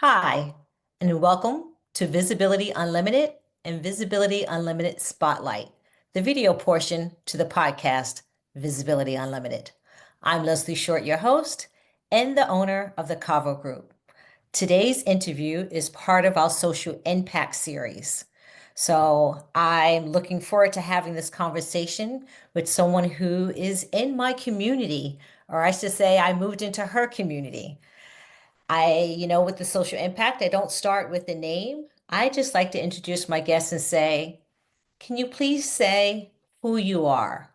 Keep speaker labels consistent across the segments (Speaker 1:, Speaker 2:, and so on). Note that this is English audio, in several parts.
Speaker 1: Hi, and welcome to Visibility Unlimited and Visibility Unlimited Spotlight, the video portion to the podcast Visibility Unlimited. I'm Leslie Short, your host and the owner of the Cavu Group. Today's interview is part of our social impact series. So I'm looking forward to having this conversation with someone who is in my community, or I should say, I moved into her community. With the social impact, I don't start with the name. I just like to introduce my guests and say, can you please say who you are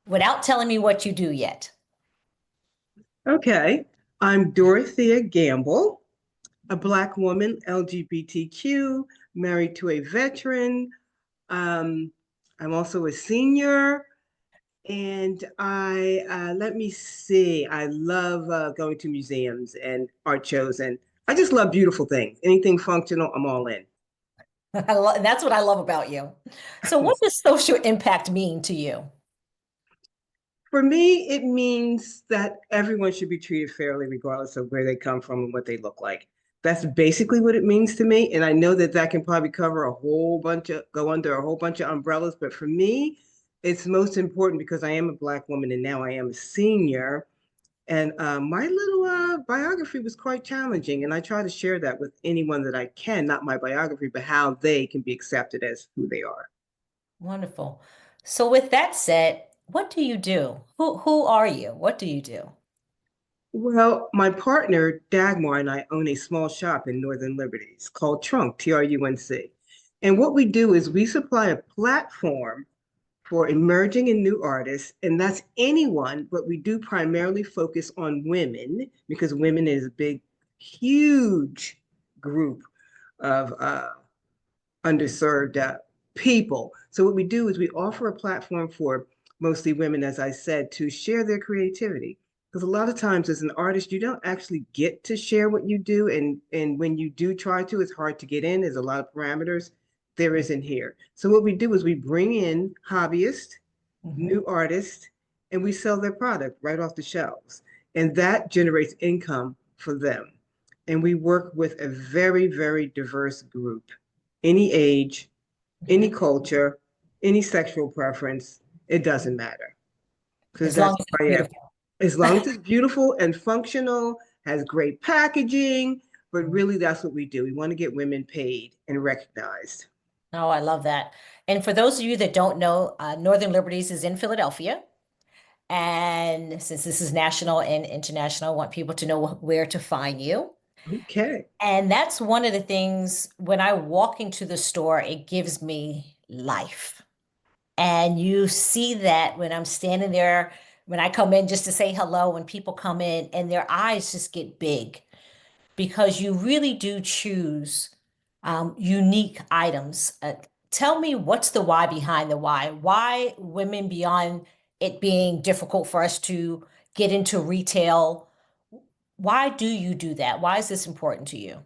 Speaker 1: without telling me what you do yet?
Speaker 2: Okay, I'm Dorothea Gamble, a Black woman, LGBTQ, married to a veteran. Um, I'm also a senior, and let me see, I love going to museums and art shows, and I just love beautiful things. Anything functional, I'm all in.
Speaker 1: That's what I love about you. So, what does social impact mean to you?
Speaker 2: For me, it means that everyone should be treated fairly, regardless of where they come from and what they look like. That's basically what it means to me. And I know that that can probably cover go under a whole bunch of umbrellas. But for me, it's most important because I am a Black woman and now I am a senior. And my little biography was quite challenging. And I try to share that with anyone that I can, not my biography, but how they can be accepted as who they are.
Speaker 1: Wonderful. So, with that said, what do you do? Who are you? What do you do?
Speaker 2: Well, my partner, Dagmar, and I own a small shop in Northern Liberties called Trunc, Trunc. And what we do is we supply a platform for emerging and new artists, and that's anyone, but we do primarily focus on women because women is a big, huge group of underserved people. So what we do is we offer a platform for mostly women, as I said, to share their creativity. Because a lot of times as an artist, you don't actually get to share what you do. And when you do try to, it's hard to get in. There's a lot of parameters. There isn't here. So what we do is we bring in hobbyists,
Speaker 1: Mhm.
Speaker 2: new artists, and we sell their product right off the shelves. And that generates income for them. And we work with a very, very diverse group, any age, any
Speaker 1: Mhm.
Speaker 2: culture, any sexual preference, it doesn't matter because
Speaker 1: As long
Speaker 2: that's
Speaker 1: as
Speaker 2: who
Speaker 1: it's
Speaker 2: I am.
Speaker 1: beautiful.
Speaker 2: As long as it's beautiful and functional, has great packaging, but really that's what we do. We want to get women paid and recognized.
Speaker 1: Oh, I love that. And for those of you that don't know, Northern Liberties is in Philadelphia. And since this is national and international, I want people to know where to find you.
Speaker 2: Okay.
Speaker 1: And that's one of the things when I walk into the store, it gives me life. And you see that when I'm standing there, when I come in just to say hello, when people come in and their eyes just get big because you really do choose unique items. Tell me what's the why behind the why? Why women beyond it being difficult for us to get into retail? Why do you do that? Why is this important to you?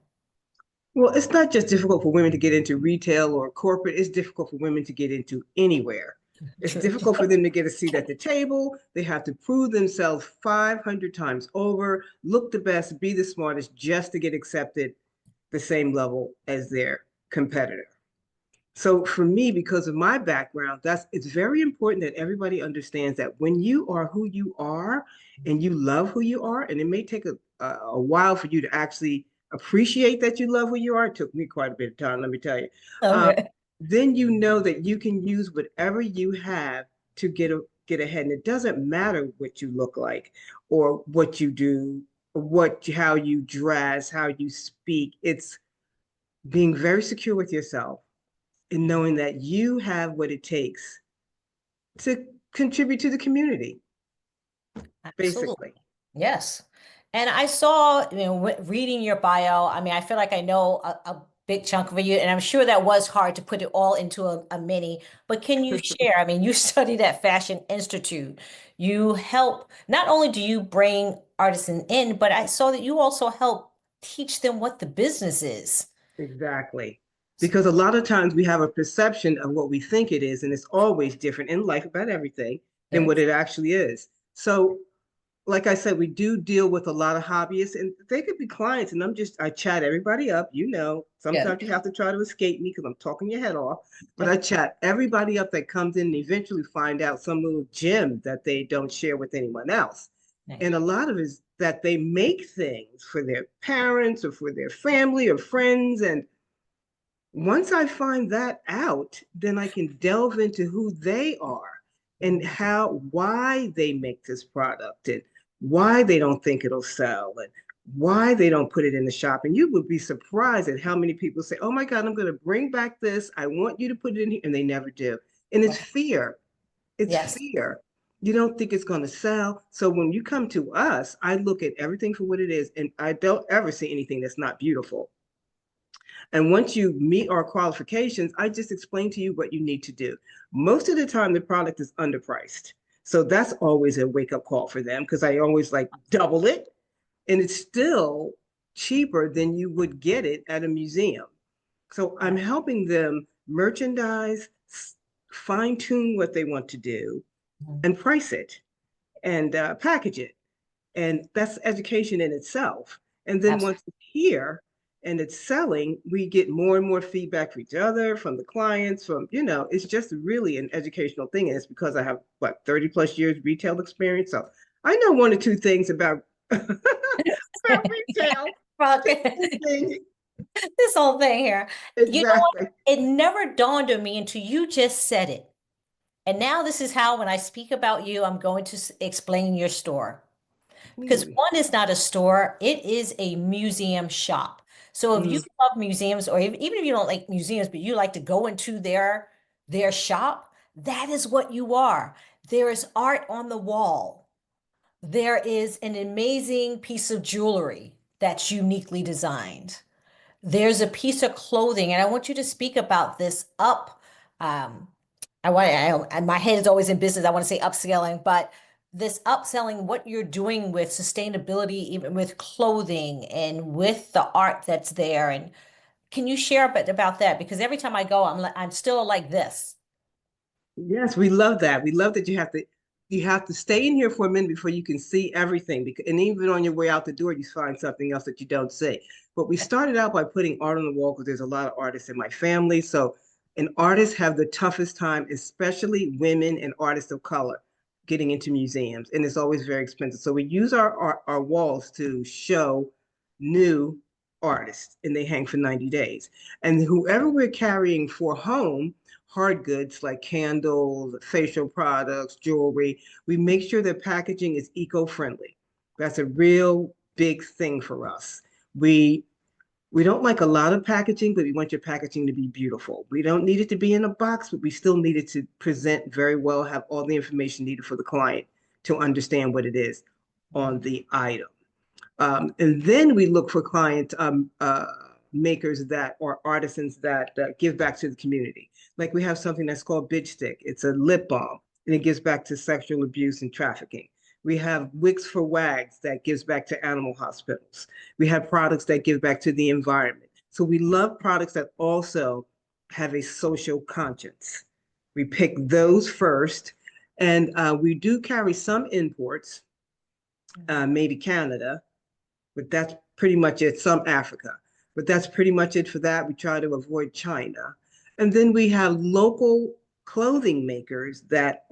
Speaker 2: Well, it's not just difficult for women to get into retail or corporate, it's difficult for women to get into anywhere. It's
Speaker 1: True.
Speaker 2: difficult for them to get a seat at the table. They have to prove themselves 500 times over, look the best, be the smartest, just to get accepted the same level as their competitor. So for me, because of my background, that's it's very important that everybody understands that when you are who you are and you love who you are, and it may take a while for you to actually appreciate that you love who you are. It took me quite a bit of time, let me tell you. Um,
Speaker 1: Okay.
Speaker 2: then you know that you can use whatever you have to get ahead. And it doesn't matter what you look like or what you do, or how you dress, how you speak. It's being very secure with yourself and knowing that you have what it takes to contribute to the community,
Speaker 1: Absolutely.
Speaker 2: basically.
Speaker 1: Yes. And I saw, reading your bio, I mean, I feel like I know a big chunk of you, and I'm sure that was hard to put it all into a mini, but can you share? I mean, you studied at Fashion Institute. You help, not only do you bring artisans in, but I saw that you also help teach them what the business is.
Speaker 2: Exactly. Because a lot of times we have a perception of what we think it is, and it's always different in life about everything than what
Speaker 1: Yes.
Speaker 2: it actually is. So like I said, we do deal with a lot of hobbyists, and they could be clients, and I chat everybody up.
Speaker 1: Yeah.
Speaker 2: Sometimes you have to try to escape me because I'm talking your head off, but I chat everybody up that comes in and eventually find out some little gem that they don't share with anyone else.
Speaker 1: Nice.
Speaker 2: And a lot of it is that they make things for their parents or for their family or friends. And once I find that out, then I can delve into who they are and why they make this product and why they don't think it'll sell and why they don't put it in the shop. And you would be surprised at how many people say, "Oh my God, I'm going to bring back this. I want you to put it in here." And they never do. And it's fear. It's
Speaker 1: Yes.
Speaker 2: fear. You don't think it's going to sell. So when you come to us, I look at everything for what it is, and I don't ever see anything that's not beautiful. And once you meet our qualifications, I just explain to you what you need to do. Most of the time, the product is underpriced. So that's always a wake up call for them because I always like double it. And it's still cheaper than you would get it at a museum. So I'm helping them merchandise, fine tune what they want to do, and price it and package it. And that's education in itself. And then
Speaker 1: Absolutely.
Speaker 2: once it's here and it's selling, we get more and more feedback from each other, from the clients, it's just really an educational thing. And it's because I have, 30 plus years retail experience. So I know one or two things about, about retail.
Speaker 1: Well, this whole thing here. You know what?
Speaker 2: Exactly.
Speaker 1: It never dawned on me until you just said it. And now this is how, when I speak about you, I'm going to explain your store. Because
Speaker 2: Mm,
Speaker 1: one is not a store, it is a museum shop. So if you
Speaker 2: mm,
Speaker 1: love museums, or even if you don't like museums, but you like to go into their shop, that is what you are. There is art on the wall. There is an amazing piece of jewelry that's uniquely designed. There's a piece of clothing, and I want you to speak about this up. Um, my head is always in business. I want to say upscaling, but this upselling, what you're doing with sustainability, even with clothing and with the art that's there. And can you share a bit about that? Because every time I go, I'm still like this.
Speaker 2: yes, we love that. We love that you have to stay in here for a minute before you can see everything. Because, and even on your way out the door, you find something else that you don't see. But we started out by putting art on the wall because there's a lot of artists in my family. So, and artists have the toughest time, especially women and artists of color, getting into museums, and it's always very expensive. So we use our walls to show new artists, and they hang for 90 days. And whoever we're carrying for home, hard goods like candles, facial products, jewelry, we make sure the packaging is eco-friendly. That's a real big thing for us. We don't like a lot of packaging, but we want your packaging to be beautiful. We don't need it to be in a box, but we still need it to present very well, have all the information needed for the client to understand what it is on the item. And then we look for client makers that or artisans that give back to the community. Like we have something that's called Bitch Stick. It's a lip balm, and it gives back to sexual abuse and trafficking. We have Wigs for Wags that gives back to animal hospitals. We have products that give back to the environment. So we love products that also have a social conscience. We pick those first, and we do carry some imports, maybe Canada, but that's pretty much it. Some Africa, but that's pretty much it for that. We try to avoid China. And then we have local clothing makers that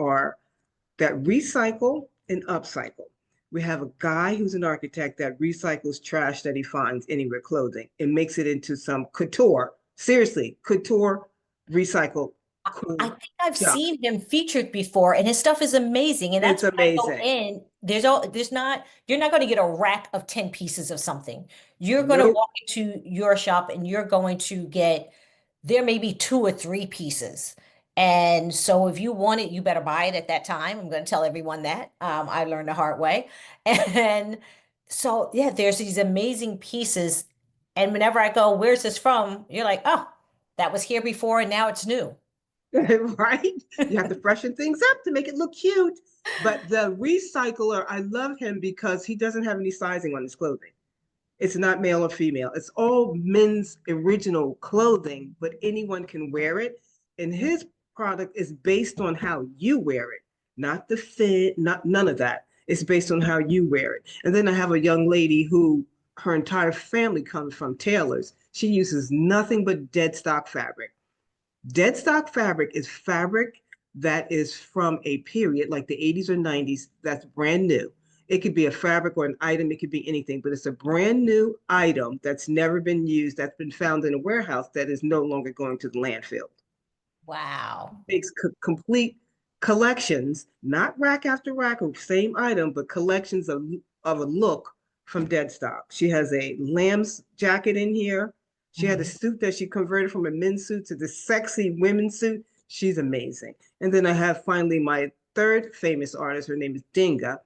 Speaker 2: recycle and upcycle. We have a guy who's an architect that recycles trash that he finds anywhere clothing and makes it into some couture. Seriously, couture, recycled,
Speaker 1: I
Speaker 2: cool
Speaker 1: think I've
Speaker 2: stuff.
Speaker 1: seen him featured before, and his stuff is amazing. And that's
Speaker 2: It's
Speaker 1: when I go
Speaker 2: amazing.
Speaker 1: in. There's not, you're not going to get a rack of 10 pieces of something. You're going to
Speaker 2: Nope.
Speaker 1: walk into your shop and you're going to get, there may be two or three pieces. And so if you want it, you better buy it at that time. I'm going to tell everyone that. I learned the hard way. And so, yeah, there's these amazing pieces. And whenever I go, where's this from? You're like, oh, that was here before and now it's new.
Speaker 2: Right? You have to freshen things up to make it look cute. But the recycler, I love him because he doesn't have any sizing on his clothing. It's not male or female. It's all men's original clothing, but anyone can wear it. And his product is based on how you wear it, not the fit, not none of that. It's based on how you wear it. And then I have a young lady who her entire family comes from tailors. She uses nothing but dead stock fabric. Dead stock fabric is fabric that is from a period like the 80s or 90s that's brand new. It could be a fabric or an item, it could be anything, but it's a brand new item that's never been used, that's been found in a warehouse that is no longer going to the landfill.
Speaker 1: Wow.
Speaker 2: Makes complete collections, not rack after rack of same item, but collections of a look from dead stock. She has a lamb's jacket in here. She had a
Speaker 1: Mhm.
Speaker 2: suit that she converted from a men's suit to the sexy women's suit. She's amazing. And then I have finally my third famous artist. Her name is Dinga.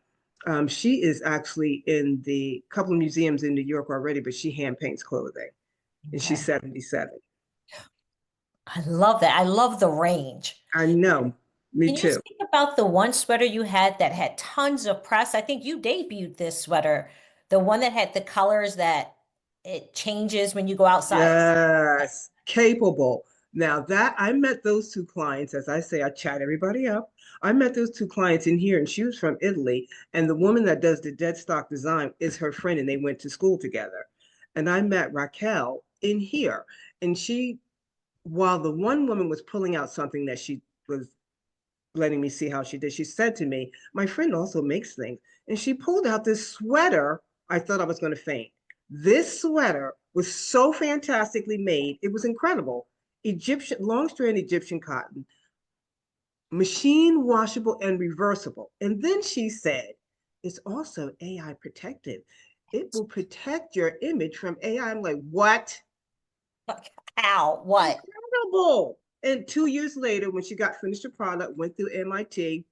Speaker 2: She is actually in the couple of museums in New York already, but she hand paints clothing, and she's
Speaker 1: Okay.
Speaker 2: 77.
Speaker 1: I love that. I love the range.
Speaker 2: I know, me
Speaker 1: Can you
Speaker 2: too.
Speaker 1: speak about the one sweater you had that had tons of press? I think you debuted this sweater, the one that had the colors that it changes when you go outside.
Speaker 2: Yes, capable. Now that I met those two clients, as I say, I chat everybody up. I met those two clients in here, and she was from Italy. And the woman that does the dead stock design is her friend, and they went to school together. And I met Raquel in here, and she, while the one woman was pulling out something that she was letting me see how she did, she said to me, "My friend also makes things." And she pulled out this sweater. I thought I was going to faint. This sweater was so fantastically made. It was incredible. Egyptian, long strand Egyptian cotton, machine washable and reversible. And then she said, it's also AI protective. It will protect your image from AI. I'm like, what?
Speaker 1: How? What?
Speaker 2: Incredible. And 2 years later, when she got finished the product, went through MIT,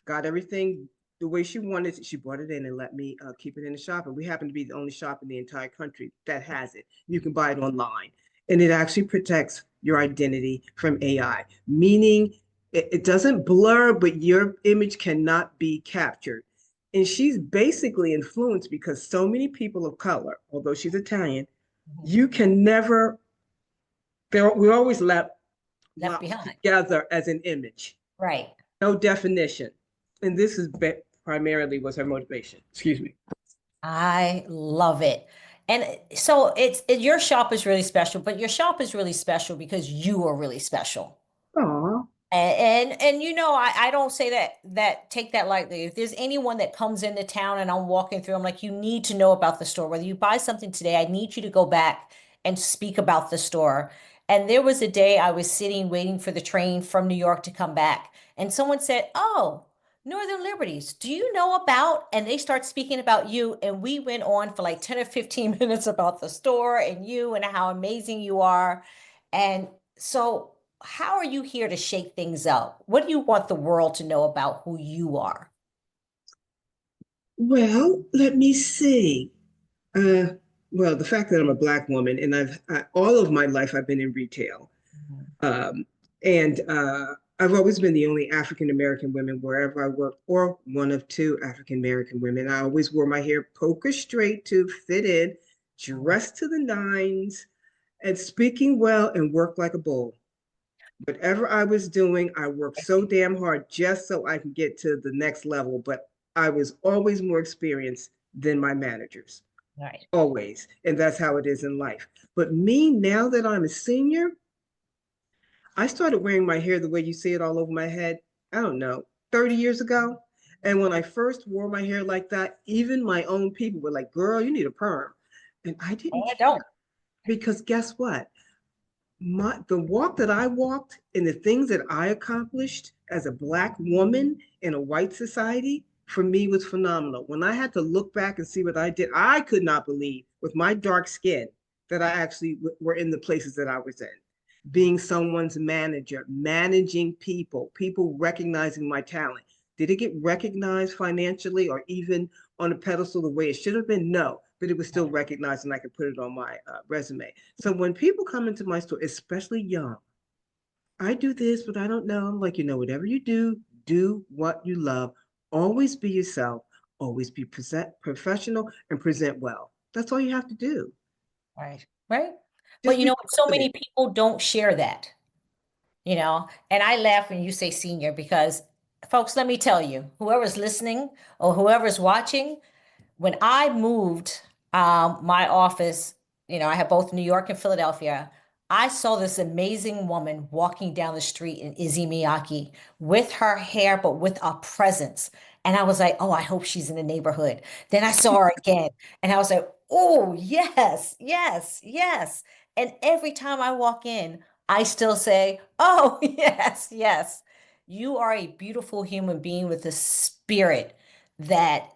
Speaker 2: got everything the way she wanted it. She brought it in and let me keep it in the shop. And we happen to be the only shop in the entire country that has it. You can buy it online. And it actually protects your identity from AI, meaning it doesn't blur, but your image cannot be captured. And she's basically influenced because so many people of color, although she's Italian,
Speaker 1: Mhm.
Speaker 2: you can never, we always
Speaker 1: Left
Speaker 2: locked
Speaker 1: behind.
Speaker 2: together as an image,
Speaker 1: Right.
Speaker 2: no definition. And this is primarily was her motivation. Excuse me.
Speaker 1: I love it. And so your shop is really special, but your shop is really special because you are really special.
Speaker 2: Aw,
Speaker 1: And you know, I don't say that take that lightly. If there's anyone that comes into town and I'm walking through, I'm like, you need to know about the store. Whether you buy something today, I need you to go back and speak about the store. And there was a day I was sitting waiting for the train from New York to come back, and someone said, "Oh, Northern Liberties, do you know about?" And they start speaking about you, and we went on for like 10 or 15 minutes about the store and you and how amazing you are. And so how are you here to shake things up? What do you want the world to know about who you are?
Speaker 2: well, let me see. Uh, well, the fact that I'm a Black woman and all of my life I've been in retail.
Speaker 1: Mhm.
Speaker 2: Um, and I've always been the only African American woman wherever I worked, or one of two African American women. I always wore my hair poker straight to fit in, dressed to the nines, and speaking well and worked like a bull. Whatever I was doing, I worked so damn hard just so I could get to the next level. But I was always more experienced than my managers,
Speaker 1: Right.
Speaker 2: always. And that's how it is in life. But me, now that I'm a senior, I started wearing my hair the way you see it all over my head, I don't know, 30 years ago. And when I first wore my hair like that, even my own people were like, girl, you need a perm. And I
Speaker 1: Oh,
Speaker 2: didn't
Speaker 1: I don't.
Speaker 2: care because guess what? The walk that I walked and the things that I accomplished as a Black woman in a white society for me was phenomenal. When I had to look back and see what I did, I could not believe with my dark skin that I actually were in the places that I was in. Being someone's manager, managing people, people recognizing my talent. Did it get recognized financially or even on a pedestal the way it should have been? No, but it was still recognized and I could put it on my resume. So when people come into my store, especially young, I do this, but I don't know. I'm like, whatever you do what you love. Always be yourself. Always be professional and present well. That's all you have to do.
Speaker 1: Right. Right. But
Speaker 2: Just
Speaker 1: you
Speaker 2: be
Speaker 1: know, so
Speaker 2: confident.
Speaker 1: many people don't share that, you know, and I laugh when you say senior because folks, let me tell you, whoever's listening or whoever's watching, when I moved my office, I have both New York and Philadelphia. I saw this amazing woman walking down the street in Izzy Miyake with her hair, but with a presence. And I was like, oh, I hope she's in the neighborhood. Then I saw her again, and I was like, oh, yes, yes, yes. And every time I walk in, I still say, oh, yes, yes. You are a beautiful human being with a spirit that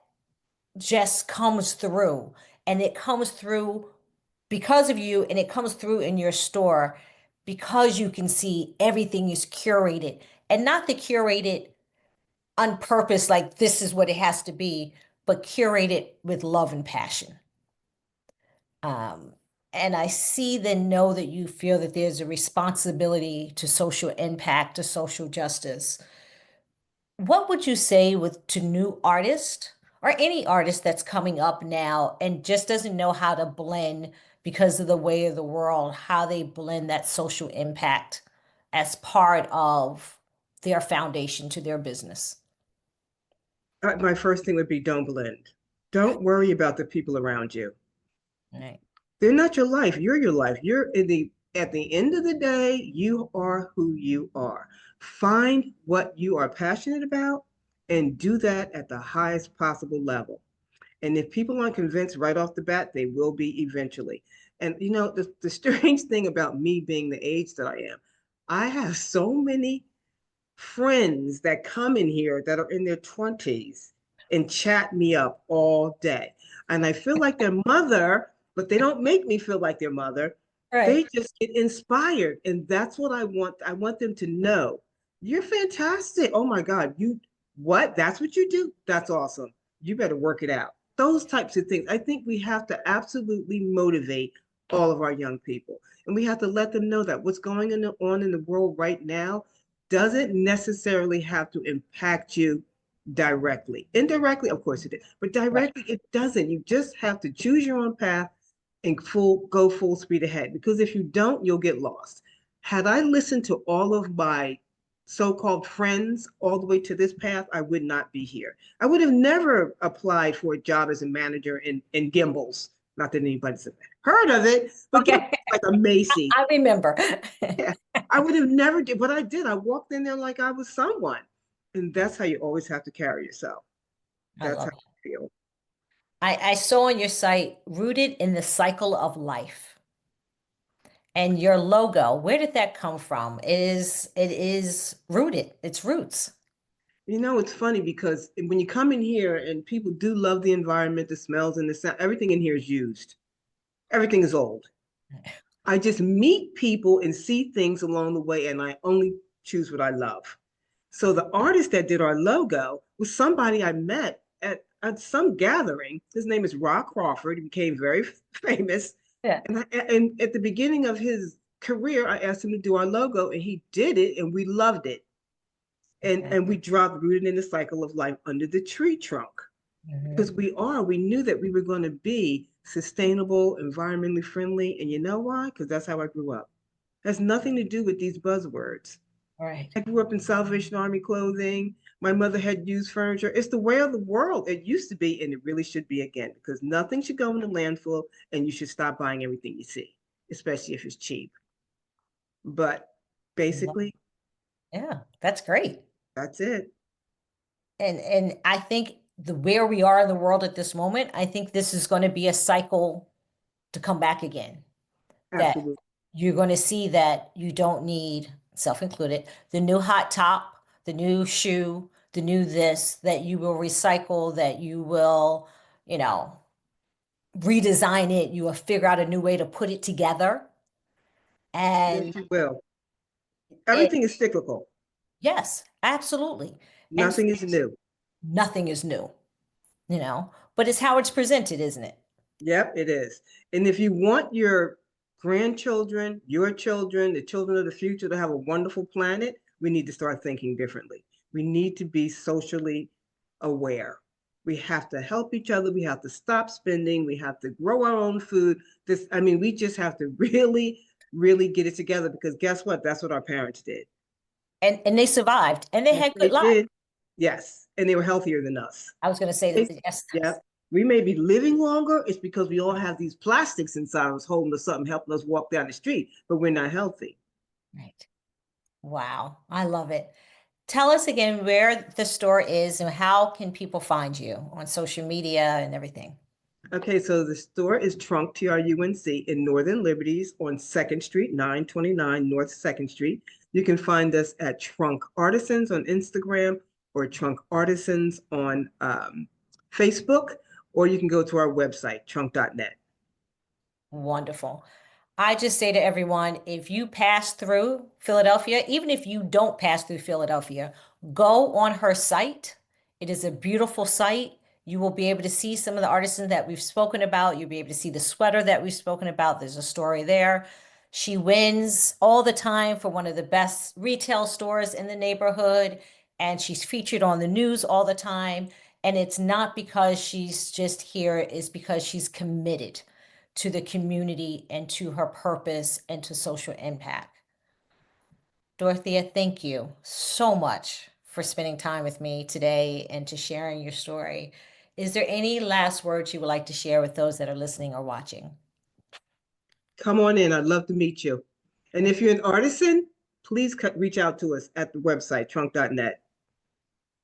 Speaker 1: just comes through, and it comes through because of you, and it comes through in your store because you can see everything is curated, and not the curated on purpose like this is what it has to be, but curated with love and passion. um, and I see then know that you feel that there's a responsibility to social impact, to social justice. What would you say with to new artists or any artist that's coming up now and just doesn't know how to blend because of the way of the world, how they blend that social impact as part of their foundation to their business?
Speaker 2: My first thing would be don't blend. Don't worry about the people around you.
Speaker 1: Right.
Speaker 2: They're not your life. You're your life. You're in the At the end of the day, you are who you are. Find what you are passionate about and do that at the highest possible level. And if people aren't convinced right off the bat, they will be eventually. And the strange thing about me being the age that I am, I have so many friends that come in here that are in their 20s and chat me up all day. And I feel like their mother, but they don't make me feel like their mother.
Speaker 1: Right.
Speaker 2: They just get inspired. And that's what I want. I want them to know you're fantastic. Oh my God, what? That's what you do? That's awesome. You better work it out. Those types of things. I think we have to absolutely motivate all of our young people. And we have to let them know that what's going on in the world right now doesn't necessarily have to impact you directly. Indirectly, of course it is, but
Speaker 1: Right.
Speaker 2: directly it doesn't. You just have to choose your own path and go full speed ahead. Because if you don't, you'll get lost. Had I listened to all of my so-called friends all the way to this path, I would not be here. I would have never applied for a job as a manager in Gimbals. Not that anybody's heard of it, but Gimbals
Speaker 1: Okay.
Speaker 2: like a Macy.
Speaker 1: I remember.
Speaker 2: Yeah, I would have never did, but I did. I walked in there like I was someone. And that's how you always have to carry yourself.
Speaker 1: I
Speaker 2: That's how
Speaker 1: love it.
Speaker 2: you feel.
Speaker 1: I saw on your site, rooted in the cycle of life. And your logo, where did that come from? It is rooted, it's roots.
Speaker 2: It's funny because when you come in here and people do love the environment, the smells and the sound, everything in here is used. Everything is old. I just meet people and see things along the way, and I only choose what I love. So the artist that did our logo was somebody I met at some gathering. His name is Rock Crawford. He became very famous.
Speaker 1: Yeah.
Speaker 2: And at the beginning of his career, I asked him to do our logo, and he did it, and we loved it.
Speaker 1: Okay.
Speaker 2: And we dropped Rooted in the Cycle of Life under the tree trunk because
Speaker 1: Mhm.
Speaker 2: we knew that we were going to be sustainable, environmentally friendly. And you know why? Because that's how I grew up. It has nothing to do with these buzzwords.
Speaker 1: All right.
Speaker 2: I grew up in Salvation Army clothing. My mother had used furniture. It's the way of the world. It used to be, and it really should be again, because nothing should go in the landfill, and you should stop buying everything you see, especially if it's cheap. But basically,
Speaker 1: Yeah, that's great.
Speaker 2: that's it.
Speaker 1: And I think the where we are in the world at this moment, I think this is going to be a cycle to come back again. That
Speaker 2: Absolutely.
Speaker 1: you're going to see that you don't need, self included, the new hot top, the new shoe, the new this, that you will recycle, that you will, you know, redesign it, you will figure out a new way to put it together.
Speaker 2: Yes,
Speaker 1: And
Speaker 2: you will.
Speaker 1: it,
Speaker 2: Everything is cyclical.
Speaker 1: yes, absolutely. And
Speaker 2: Nothing is new.
Speaker 1: nothing is new, but it's how it's presented, isn't it?
Speaker 2: Yep, it is. And if you want your grandchildren, your children, the children of the future to have a wonderful planet, we need to start thinking differently. We need to be socially aware. We have to help each other. We have to stop spending. We have to grow our own food. We just have to really, really get it together because guess what? That's what our parents did.
Speaker 1: And they survived and they
Speaker 2: Yes,
Speaker 1: had
Speaker 2: they
Speaker 1: good lives.
Speaker 2: did. Yes, and they were healthier than us.
Speaker 1: I was going to say that, yes.
Speaker 2: Yeah, we may be living longer. It's because we all have these plastics inside of us holding us up and helping us walk down the street, but we're not healthy.
Speaker 1: Right. Wow. I love it. Tell us again where the store is and how can people find you on social media and everything?
Speaker 2: Okay, so the store is Trunc, Trunc, in Northern Liberties on 2nd Street, 929 North 2nd Street. You can find us at Trunc Artisans on Instagram or Trunc Artisans on Facebook, or you can go to our website, trunc.net.
Speaker 1: Wonderful. I just say to everyone, if you pass through Philadelphia, even if you don't pass through Philadelphia, go on her site. It is a beautiful site. You will be able to see some of the artisans that we've spoken about. You'll be able to see the sweater that we've spoken about. There's a story there. She wins all the time for one of the best retail stores in the neighborhood, and she's featured on the news all the time. And it's not because she's just here, it's because she's committed to the community and to her purpose and to social impact. Dorothea, thank you so much for spending time with me today and to sharing your story. Is there any last words you would like to share with those that are listening or watching?
Speaker 2: Come on in. I'd love to meet you. And if you're an artisan, please reach out to us at the website, trunc.net.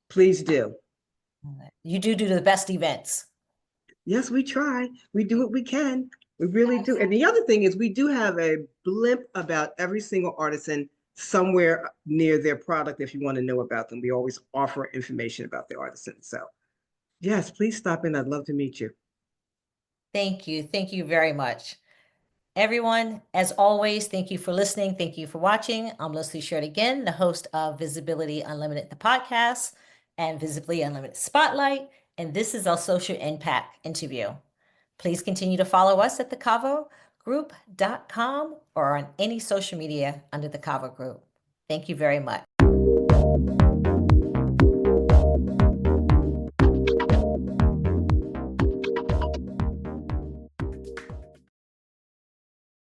Speaker 2: Please do.
Speaker 1: You do the best events.
Speaker 2: Yes, we try. We do what we can. We really do. And the other thing is we do have a blimp about every single artisan somewhere near their product if you want to know about them. We always offer information about the artisan. So yes, please stop in. I'd love to meet you.
Speaker 1: Thank you. Thank you very much. Everyone, as always, thank you for listening. Thank you for watching. I'm Leslie Short again, the host of Visibility Unlimited, the podcast, and Visibility Unlimited Spotlight. And this is our social impact interview. Please continue to follow us at thecavugroup.com or on any social media under the Cavu Group. Thank you very much.